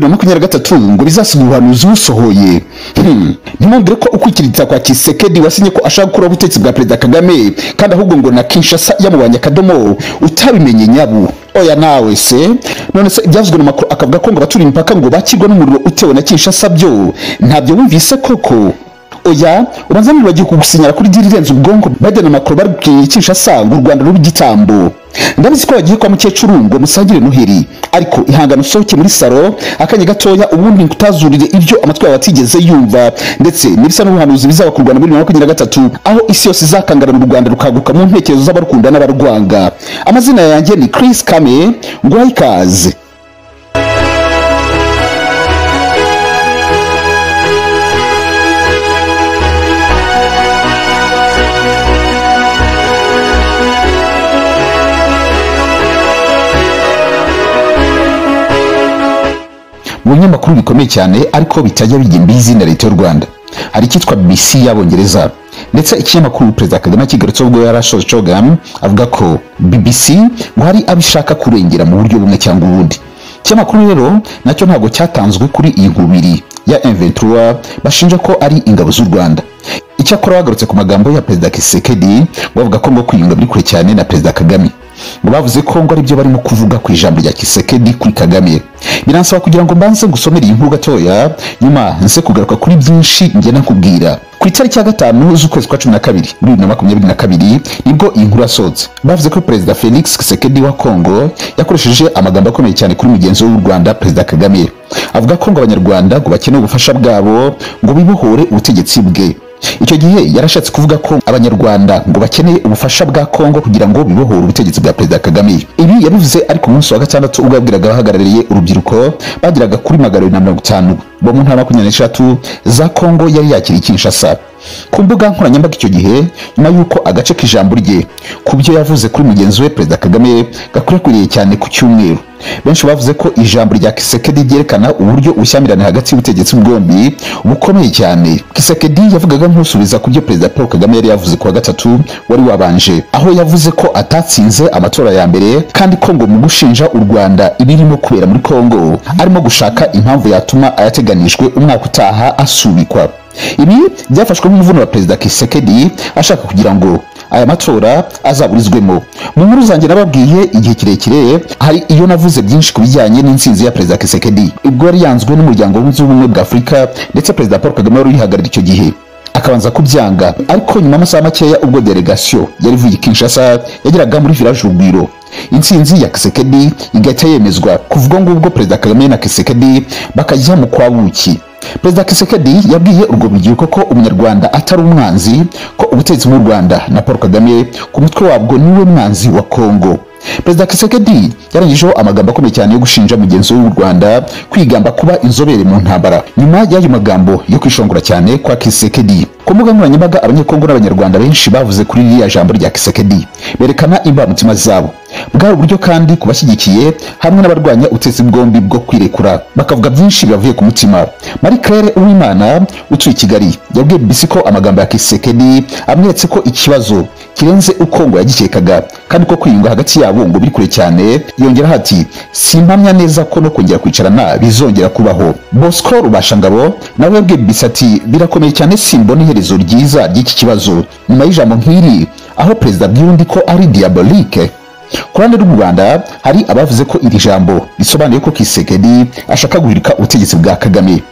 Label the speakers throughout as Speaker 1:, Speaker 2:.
Speaker 1: 2023 ngo bizasiga ubuhanuzi busohoye. Ntimwumvire ko ukwikiriza kwa Tshisekedi wasinye ko ashaka gukora ubutegetsi bwa Perezida Kagame kandi ahubwo ngo na Kinshasa yamubanye akadomo utabimenye nyabu. Oya nawe se none se ibyavuzwe n'amakuru akavuga ko ngo baturi impaka ngo bakirwa n'umuriro utewe na Kinshasa byo ntabyo wumvise koko. Oya ubanza bagiye kugusinyara kuri diri renze ubwongo Biden Macron barubwiye Kinshasa ngo u Rwanda rubi gitambo. Ndabizi ko bagiye kwa mukecuru ngo musagire Noheli ariko ihangano sohoke muri saro akanya gatoya ubundi nkutazurire ibyo amatwi yawe atigeze yumva ndetse n'ibisa n'ubuhanuzi bizaba ku Rwanda muri 2023 aho isi yose izakangara mu Rwanda rukaguka mu ntekerezo z'abarukunda n'abarwanga. Amazina yanjye ni Chris Kame ngo ikaze. Mu binyamakuru bikomeye cyane ariko bitajya bijya imbizi na leta y'u Rwanda hari cyitwa BBC y'Abongereza ndetse ikinyamakuru Perezida Kagame kigarutse ubwo yarashoje Chogam avuga ko BBC ngo hari abishaka kurengera mu buryo bumwe cyangwa ubundi. Ikinyamakuru rero nacyo ntabwo cyatanzwe kuri iyi nkubiri ya M23 bashinja ko ari ingabo z'u Rwanda. Icyakora bagarutse ku magambo ya Perezida Tshisekedi bavuga ko ngo kwiyunga biri kure cyane na Perezida Kagame. Ngo bavuze ko ngo ari byo barimo kuvuga ku ijambo rya Tshisekedi kuri Kagame. Biransaba kugira ngo mbanze gusomera iyi nkuru gatoya nyuma nse kugaruka kuri byinshi nge nakubwira. Ku itariki ya 5 z'ukwezi kwa 12 muri 2022 nibwo iyi nkuru yasohotse. Bavuze ko Perezida Felix Tshisekedi wa Kongo yakoresheje amagambo akomeye cyane kuri mugenzi w'u Rwanda Perezida Kagame. Avuga ko ngo abanyarwanda ngo bakeneye ubufasha bwabo ngo bibohore ubutegetsi bwe. Icyo gihe yarashatse kuvuga ko abanyarwanda ngo bakeneye ubufasha bwa Kongo kugira ngo bibohore ubutegetsi bwa Perezida Kagame. Ibi yabivuze ariko umunsi wa gatandatu ubwo yabwiraga abahagarariye urubyiruko bagiraga kuri 250 bo mu ntara 23 za Kongo yari yakiriye Kinshasa. Ku mbuga nkoranyambaga icyo gihe nyuma yuko agace k'ijambo rye ku byo yavuze kuri mugenzi we Perezida Kagame gakurikiriye cyane ku cyumweru. Benshi bavuze ko ijambo rya Tshisekedi ryerekana uburyo ushyamirana hagati y'ubutegetsi bwombi bukomeye cyane. Tshisekedi yavugaga nk'usubiza ku byo Perezida Paul Kagame yari yavuze ku wa gatatu wari wabanje, aho yavuze ko atatsinze amatora ya mbere kandi ko ngo mu gushinja u Rwanda ibirimo kubera muri Kongo arimo gushaka impamvu yatuma ayateganijwe umwaka utaha asubikwa. Ibi byafashwe nk'umuvuno wa Perezida Tshisekedi ashaka kugira ngo aya matora azaburizwemo. Mu nkuru zanjye nababwiye igihe kirekire hari iyo navuze byinshi kubijyanye n'insinzi ya Perezida Tshisekedi ubwo yari yanzwe n'umuryango w'ubumwe bwa Afurika ndetse Perezida Paul Kagame wari yihagarariye icyo gihe akabanza kubyanga, ariko nyuma amasaha makeya ubwo delegation yari vuye Kinshasa yageraga muri village Rugwiro insinzi ya Tshisekedi igahita yemezwa kuvuga ngo ubwo Perezida Kagame na Tshisekedi bakajya mu kwabuki. Perezida Tshisekedi yabwiye urwo rubyiruko ko umunyarwanda atari umwanzi, ko ubutegetsi bw'u Rwanda na Paul Kagame ku mutwe wabwo niwe mwanzi wa Kongo. Perezida Tshisekedi yarangijeho amagambo akomeye cyane yo gushinja mugenzi w'u Rwanda kwigamba kuba inzobere mu ntambara. Nyuma y'ayo magambo yo kwishongora cyane kwa Tshisekedi ku mbuga nkoranyambaga abanyekongo n'abanyarwanda benshi bavuze kuri iriya jambo rya Tshisekedi berekana imbamutima zabo. Bwa buryo kandi kubashyigikiye hamwe n'abarwanya ubutegetsi bwombi bwo kwirekura bakavuga byinshi bibavuye ku mutima. Marie Claire Uwimana utuye i Kigali yabwiye BBC ko amagambo ya Tshisekedi amweretse ko ikibazo kirenze uko ngo yagikekaga kandi ko kwiyunga hagati yabo ngo biri kure cyane. Yongera ati simpamya neza ko no kongera kwicarana bizongera kubaho. Bosco Rubashangabo nawe yabwiye BBC ati birakomeye cyane simbona iherezo ryiza ry'iki kibazo nyuma y'ijambo nk'iri aho Perezida byundi ko ari diabolique. Ku ruhande rw'u Rwanda hari abavuze ko iri jambo risobanuye ko Tshisekedi ashaka guhirika ubutegetsi bwa Kagame.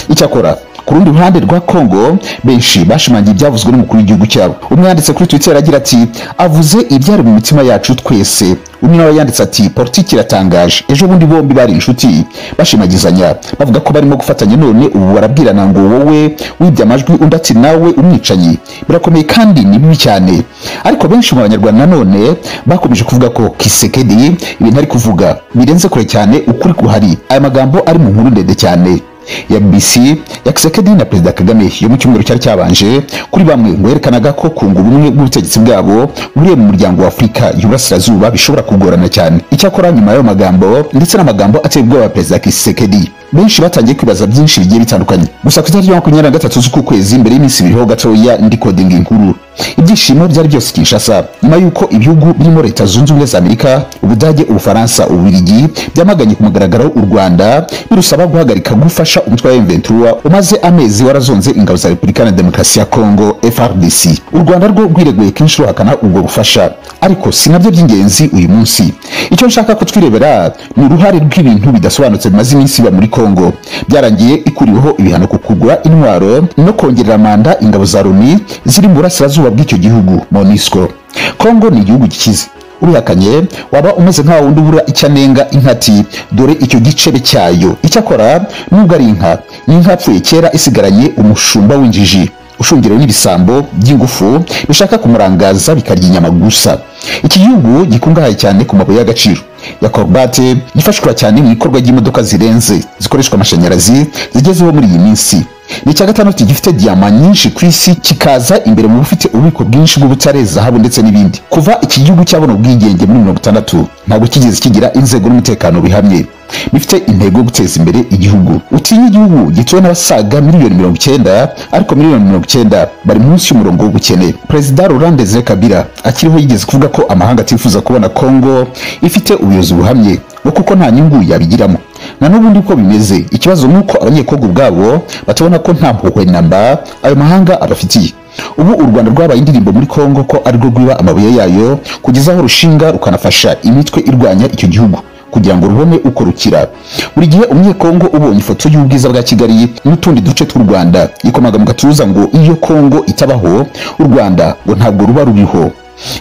Speaker 1: Icyakora ku rundi ruhande rwa Kongo benshi bashimangiye ibyavuzwe n'umukuru w'igihugu cyabo. Umwe yanditse kuri Twitter agira ati avuze ibyari mu mitima yacu twese. Undi nawe yanditse ati politiki iratangaje. Ejo bundi bombi bari inshuti bashimagizanya bavuga ko barimo gufatanya none ubu barabwirana ngo wowe wibye amajwi undi ati nawe umwicanyi. Birakomeye kandi ni bibi cyane. Ariko benshi mu banyarwanda nanone bakomeje kuvuga ko Tshisekedi ibintu ari kuvuga birenze kure cyane ukuri kuhari. Aya magambo ari mu nkuru ndende cyane ya BBC ya Tshisekedi na Perezida Kagame yo mu cyumweru cyari cyabanje kuri bamwe ngo yerekanaga ko kunga ubumwe bw'ubutegetsi bwabo muri mu muryango wa Afurika y'Uburasirazuba bishobora kugorana cyane. Icyakora nyuma y'ayo magambo ndetse n'amagambo ateye ubwoba Perezida Tshisekedi benshi batangiye kwibaza byinshi bigiye bitandukanye. Gusa ku itariki ya 23 z'uku kwezi, mbere y'iminsi ibiriho gatoya ndi coding inkuru, ibyishimo byari byose Kinshasa nyuma yuko ibihugu birimo Leta Zunze Ubumwe za Amerika, Ubudage, Ubufaransa, Ububiligi byamaganye ku mugaragaro u Rwanda birusaba guhagarika gufasha umutwe wa M23 umaze amezi warazonze ingabo za Repubulika ya Demokarasi ya Kongo FARDC. U Rwanda rwo rwireguye kenshi ruhakana ubwo bufasha, ariko sinabyo by'ingenzi uyu munsi. Icyo nshaka ko twirebera ni uruhare rw'ibintu bidasobanutse bimaze iminsi biba muri Kongo, byarangiye ikuriweho ibihano ku kugura intwaro no kongerera manda ingabo za Loni ziri mu burasirazuba bw'icyo gihugu MONUSCO. Kongo ni igihugu gikize, urihakanye waba umeze nka wundi ubura icyanenga inkati, dore icyo gicebe cyayo. Icyakora nubwo ari inka, ni inka yapfuye kera isigaranye umushumba w'injiji ushungerewe n'ibisambo by'ingufu bishaka kumurangaza bikarya inyama gusa. Iki gihugu gikungahaye cyane ku mabuye y'agaciro ya cobalt, gifashwa cyane mu ikorwa ry'imodoka zirenze zikoreshwa amashanyarazi zigezeho muri iyi minsi. Ni icya gatandatu gifite diama nyinshi ku isi, kikaza imbere mu bufite ububiko bwinshi bw'ubutare, zahabu ndetse n'ibindi. Kuva iki gihugu cyabona ubwigenge muri 1960 ntabwo kigeze kigira inzego n'umutekano bihamye bifite intego yo guteza imbere igihugu. Utinya igihugu gituwe n'abasaga miliyoni 90, ariko miliyoni 90 bari munsi y'umurongo w'ubukene. Perezida Laurent Desire Kabila akiriho yigeze kuvuga ko amahanga atifuza kubona Kongo ifite ubuyobozi buhamye, kuko nta nyungu yabigiramo. Na n'ubundi uko bimeze, ikibazo nuko abanyekongo ubwabo batabona ko nta mpuhwe namba ayo mahanga abafitiye. Ubu u Rwanda rwabaye indirimbo muri Kongo ko ari rwo rwiba amabuye yayo kugeza aho rushinga rukanafasha imitwe irwanya icyo gihugu kugira ngo rubone uko rukira. Buri gihe umunyekongo ubonye ifoto y'ubwiza bwa Kigali n'utundi duce tw'u Rwanda yikomaga mu gatuza ngo iyo Kongo itabaho u Rwanda ngo ntabwo ruba ruriho.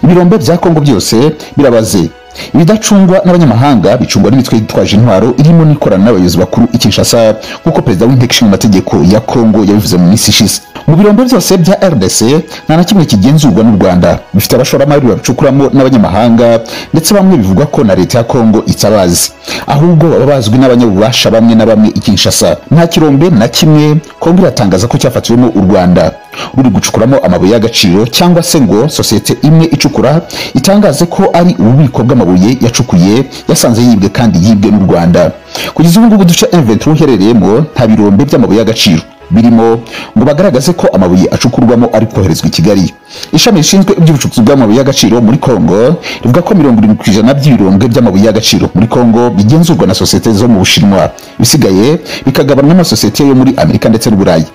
Speaker 1: Ibirombe bya Kongo byose birabaze, ibidacungwa n'abanyamahanga bicungwa n'imitwe yitwaje intwaro irimo n'ikorana n'abayobozi bakuru i Kinshasa, nk'uko perezida w'inteko ishinga amategeko ya Kongo yabivuze mu minsi ishize. Mu birombe byose bya RDC nta na kimwe kigenzurwa n'u Rwanda, bifite abashoramari babicukuramo n'abanyamahanga, ndetse bamwe bivugwa ko na leta ya Kongo itabazi, ahubwo baba bazwi n'abanyabubasha bamwe na bamwe i Kinshasa. Nta kirombe na kimwe Kongo iratangaza ko cyafatiwemo u Rwanda ruri gucukuramo amabuye y'agaciro, cyangwa se ngo sosiyete imwe icukura itangaze ko ari ububiko bw'amabuye yacukuye yasanze yibwe kandi yibwe n'u Rwanda. Kugeza ubu ngubu duce M23 uherereyemo nta birombe by'amabuye y'agaciro birimo ngo bagaragaze ko amabuye acukurwamo ari koherezwa i Kigali. Ishami rishinzwe iby'ubucukuzi bw'amabuye y'agaciro muri Kongo rivuga ko 70% by'ibirombe by'amabuye y'agaciro muri Kongo bigenzurwa na sosiyete zo mu Bushinwa, bisigaye bikagabanwa n'amasosiyete yo muri Amerika ndetse n'Uburayi.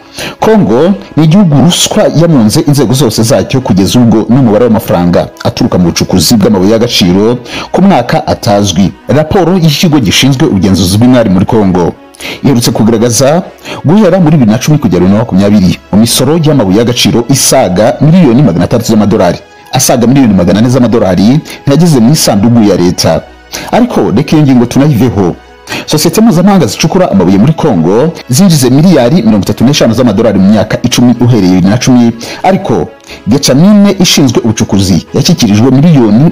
Speaker 1: Kongo ni igihugu ruswa yamunze inzego zose zacyo kugeza ubwo n'umubare w'amafaranga aturuka mu bucukuzi bw'amabuye y'agaciro ku mwaka atazwi. Raporo y'ikigo gishinzwe ubugenzuzi bw'imari muri Kongo iherutse kugaragaza guhera muri 2010 kugera 2020 mu misoro y'amabuye y'agaciro isaga miliyoni 600 z'amadolari, asaga miliyoni 400 z'amadolari ntiyageze mu isanduku ya leta. Ariko reka iyo ngingo tunayiveho. Sosiyete mpuzamahanga zicukura amabuye muri Kongo zinjize miliyari 35 z'amadolari mu myaka 10 uhereye 2010, ariko Gechamine ishinzwe ubucukuzi yashyikirijwe miliyoni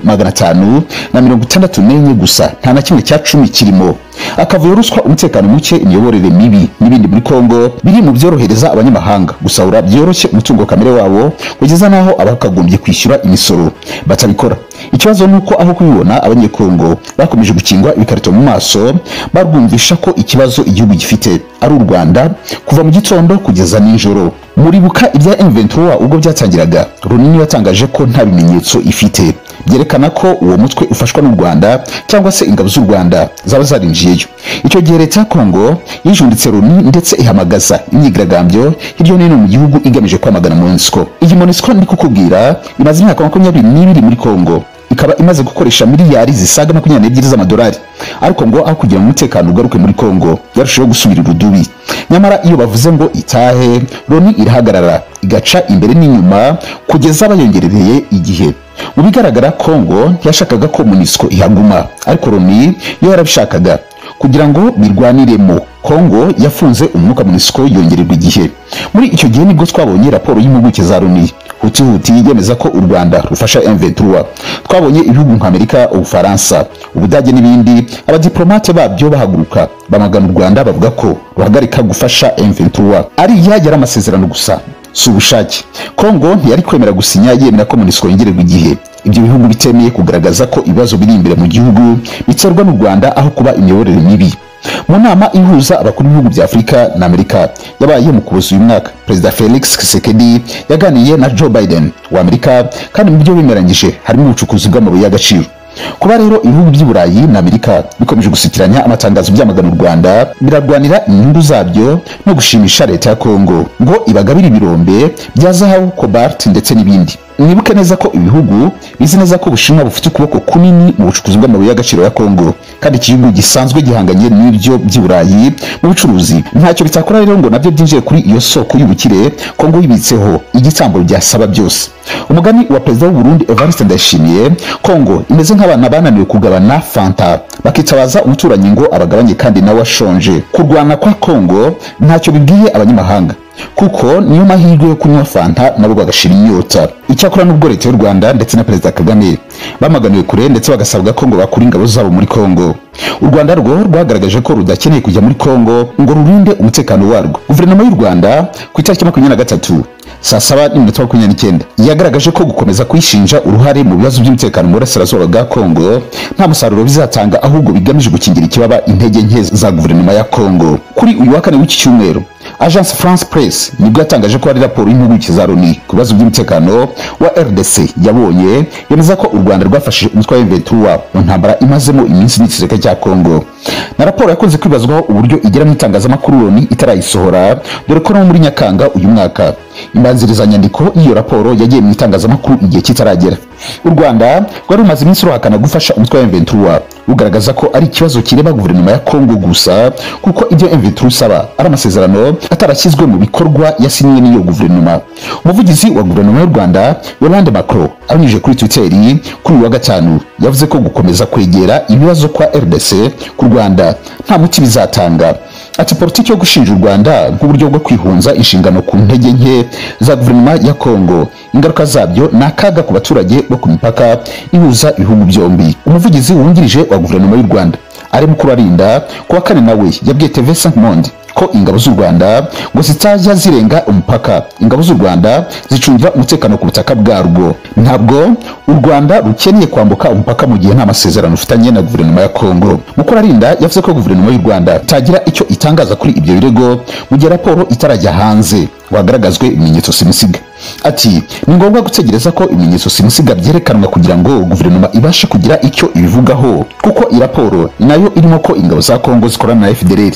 Speaker 1: 564 gusa, nta na kimwe cya 10 kirimo. Akavuyo ruswa, umutekano muke, imiyoborere mibi n'ibindi muri Kongo biri mu byorohereza abanyamahanga gusahura byoroshye umutungo kamere wabo kugeza naho abakagombye kwishyura imisoro batabikora. Ikibazo nuko aho kubibona abanyekongo bakomeje gukingwa ibikarito mu maso, barwumvisha ko ikibazo igihugu gifite ari u Rwanda kuva mu gitondo kugeza nijoro. Muribuka ibya M23 ubwo byatangiraga, Loni yatangaje ko nta bimenyetso ifite byerekana ko uwo mutwe ufashwa n'u Rwanda cyangwa se ingabo z'u Rwanda zaba zarinjiyeyo. Icyo gihe leta ya Kongo yijunditse Loni ndetse ihamagaza imyigaragambyo hirya no hino mu gihugu igamije kwamagana MONUSCO. Iyi MONUSCO ndi kukubwira imaze imyaka 22 muri Kongo, ikaba imaze gukoresha miliyari zisaga 22 z'amadolari, ariko ngo aho kugira umutekano ugaruke muri Kongo yarushaho gusubira urudubi. Nyamara iyo bavuze ngo itahe, Loni irahagarara igaca imbere n'inyuma kugeza bayongerereye igihe. Mu bigaragara Kongo yashakaga ko MONUSCO ihaguma, ariko Loni yo yarabishakaga kugira ngo birwaniremo. Kongo yafunze umwuka MONUSCO yongererwa igihe. Muri icyo gihe nibwo twabonye raporo y'impuguke za Loni huti yemeza ko u Rwanda rufasha M23. Twabonye ibihugu nka Amerika, Ubufaransa, Ubudage n'ibindi abadiplomate babyo bahaguruka bamagana u Rwanda bavuga ko ruhagarika gufasha M23 ari yari amasezerano gusa, si ubushake. Kongo ntiyari kwemera gusinya yemera ko MONUSCO yongererwa igihe. Ibyo bihugu bitemeye kugaragaza ko ibibazo biri imbere mu gihugu biterwa n'u Rwanda aho kuba imiyoborere mibi. Mu nama ihuza abakuru b'ibihugu bya Afurika na Amerika yabaye mu Kuboza uyu mwaka, Perezida Felix Tshisekedi yaganiye na Joe Biden wa Amerika, kandi mu byo bemeranyije harimo ubucukuzi bw'amabuye y'agaciro. Kuba rero ibihugu by'i Burayi na Amerika bikomeje gusitiranya amatangazo byamagana u Rwanda, birarwanira inyungu zabyo no gushimisha leta ya Kongo ngo ibagabire ibirombe bya zahabu, cobalt ndetse n'ibindi. Mwibuke neza ko ibihugu bizi neza ko Ubushinwa bufite ukuboko kunini mu bucukuzi bw'amabuye y'agaciro ya Kongo, kandi iki gihugu gisanzwe gihanganye n'ibyo by'i Burayi mu bucuruzi. Ntacyo bitakora rero ngo nabyo byinjiye kuri iyo soko y'ubukire Kongo yibitseho igitambo byasaba byose. Umugani wa Perezida w'u Burundi Evariste Ndayishimiye, Kongo imeze nk'abana bananiwe kugabana fanta bakitabaza umuturanyi ngo abagabanye kandi nawe ashonje. Kurwana kwa Kongo ntacyo bibwiye abanyamahanga, kuko niyo mahirwe yo kunywa fanta nabo bagashira inyota. Icyakora n'ubwo leta y'u Rwanda ndetse na Perezida Kagame bamaganiwe kure ndetse bagasabwa ko ngo bakura ingabo zabo muri Kongo, u Rwanda rwo rwagaragaje ko rudakeneye kujya muri Kongo ngo rurinde umutekano warwo. Guverinoma y'u Rwanda ku itariki 23 saa 7:29 yagaragaje ko gukomeza kwishinja uruhare mu bibazo by'umutekano mu burasirazuba bwa Kongo nta musaruro bizatanga, ahubwo bigamije gukingira ikibaba intege nke za guverinoma ya Kongo. Kuri uyu wa kane w'iki cyumweru, Agence France Presse nibwo yatangaje ko hari raporo y'impuguke za Loni ku bibazo by'umutekano wa RDC yabonye yemeza ko u Rwanda rwafashije umutwe wa M23 mu ntambara imazemo iminsi n'igisirikare cya Kongo. Na raporo yakunze kwibazwaho uburyo igera mu itangazamakuru Loni itarayisohora, dore ko no muri Nyakanga uyu mwaka imbanzirizanyandiko y'iyo raporo yagiye mu itangazamakuru igihe kitaragera. U Rwanda rwari rumaze iminsi ruhakana gufasha umutwe wa M23, rugaragaza ko ari ikibazo kireba guverinoma ya Kongo gusa, kuko ibyo M23 usaba ari amasezerano atarashyizwe mu bikorwa yasinywe n'iyo guverinoma. Umuvugizi wa guverinoma y'u Rwanda Yolande Macron abinyujije kuri Twitter kuri wa gatanu yavuze ko gukomeza kwegera ibibazo kwa RDC ku Rwanda nta muti bizatanga. Ati politiki yo gushinja u Rwanda nk'uburyo bwo kwihunza inshingano ku ntege nke za guverinoma ya Kongo, ingaruka zabyo ni akaga ku baturage bo ku mipaka ihuza ibihugu byombi. Umuvugizi wungirije wa guverinoma y'u Rwanda ari mukuru arinda kuwa kane nawe yabwiye TV5 Monde ko ingabo z'u Rwanda ngo zitajya zirenga umupaka. Ingabo z'u Rwanda zicungira umutekano ku butaka bwarwo. Ntabwo u Rwanda rukeneye kwambuka umupaka mu gihe nta masezerano ufitanye na guverinoma ya Kongo. Mukuru arinda yavuze ko guverinoma y'u Rwanda itagira icyo itangaza kuri ibyo birego mu gihe raporo itarajya hanze wagaragazwe ibimenyetso simusiga. Ati ni ngombwa gutegereza ko ibimenyetso simusiga byerekanwa kugira ngo guverinoma ibashe kugira icyo ibivugaho, kuko iyi raporo nayo irimo ko ingabo za Kongo zikorana na FDLR.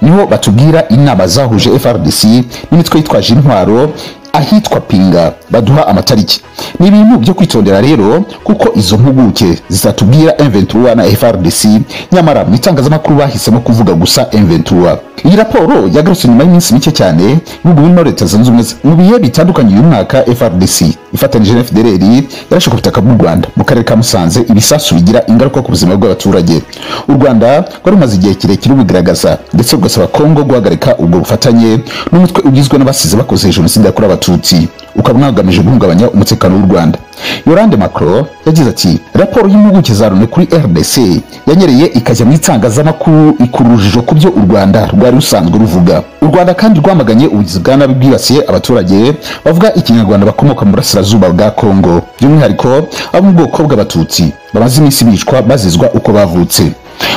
Speaker 1: Niho batubwira inama zahuje FRDC n'imitwe yitwaje intwaro ahitwa Pinga, baduha amatariki. Ni ibintu byo kwitondera rero, kuko izo mpuguke zizatubwira M23 na FRDC, nyamara mu itangazamakuru bahisemo kuvuga gusa M23. Iyi raporo yagarutse nyuma y'iminsi mike cyane ibihugu birimo Leta Zunze Ubumwe mu bihe bitandukanye uyu mwaka. FRDC ifatanije na FDLR yarashe ku butaka bw'u Rwanda mu karere ka Musanze ibisasu bigira ingaruka ku buzima bw'abaturage. U Rwanda rwari rumaze igihe kirekire rubigaragaza ndetse rugasaba Kongo guhagarika ubwo bufatanye n'umutwe ugizwe n'abasize bakoze jenoside yakorewe Abatutsi, ukaba unagamije guhungabanya umutekano w'u Rwanda. Yolande Macron yagize ati raporo y'impuguke za Loni kuri RDC yanyereye ikajya mu itangazamakuru ikurujije ku byo u Rwanda rwari rusanzwe ruvuga. U Rwanda kandi rwamaganye ubugizi bwa nabi bwibasiye abaturage bavuga ikinyarwanda bakomoka mu burasirazuba bwa Kongo, by'umwihariko abo mu bwoko bw'Abatutsi bamaze iminsi bicwa bazizwa uko bavutse.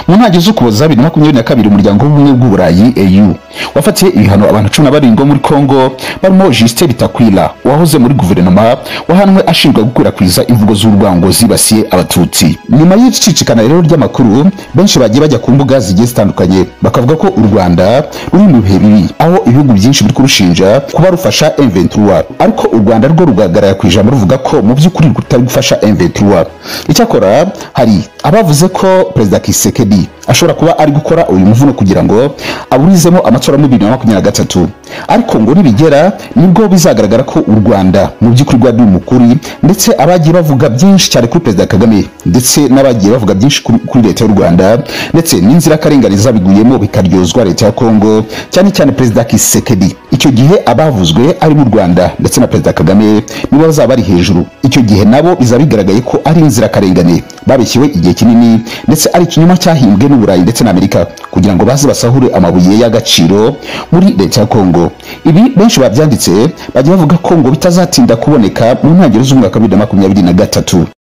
Speaker 1: Mu ntangiriro z'Ukuboza 2022 umuryango w'ubumwe bw'u Burayi EU wafatiye ibihano abantu 17 muri Kongo, barimo Justin Bitakwira wahoze muri guverinoma wahanwe ashinjwa gukwirakwiza imvugo z'urwango zibasiye Abatutsi. Nyuma y'icicikana rero ry'amakuru, benshi bagiye bajya ku mbuga zigiye zitandukanye bakavuga ko u Rwanda ruri mu bihe bibi, aho ibihugu byinshi biri kurushinja kuba rufasha M23, ariko u Rwanda rwo rugagarara ku ijambo ruvuga ko mu by'ukuri rutari gufasha M23. Icyakora hari abavuze ko Perezida Tshisekedi ashobora kuba ari gukora uyu muvuno kugira ngo aburizemo amatora mu 2023, ariko ngo nibigera nibwo bizagaragara ko u Rwanda mu by'ukuri rwari umukuri, ndetse abagiye bavuga byinshi cyane kuri Perezida Kagame ndetse n'abagiye bavuga byinshi kuri leta y'u Rwanda, ndetse n'inzira karenganiza biguyemo bikaryozwa leta ya Kongo, cyane cyane Perezida Tshisekedi. Icyo gihe abavuzwe ari mu Rwanda ndetse na Perezida Kagame nibo bazaba bari hejuru. Icyo gihe nabo bizabigaragaye ko ari inzira karengane babeshyiwe igihe kinini, ndetse ari ikinyoma cyahimbwe n'u Burayi ndetse na Amerika kugira ngo baze basahure amabuye y'agaciro muri leta ya Kongo. Ibi benshi babyanditse bagiye bavuga ko ngo bitazatinda kuboneka mu ntangiriro z'umwaka 2023.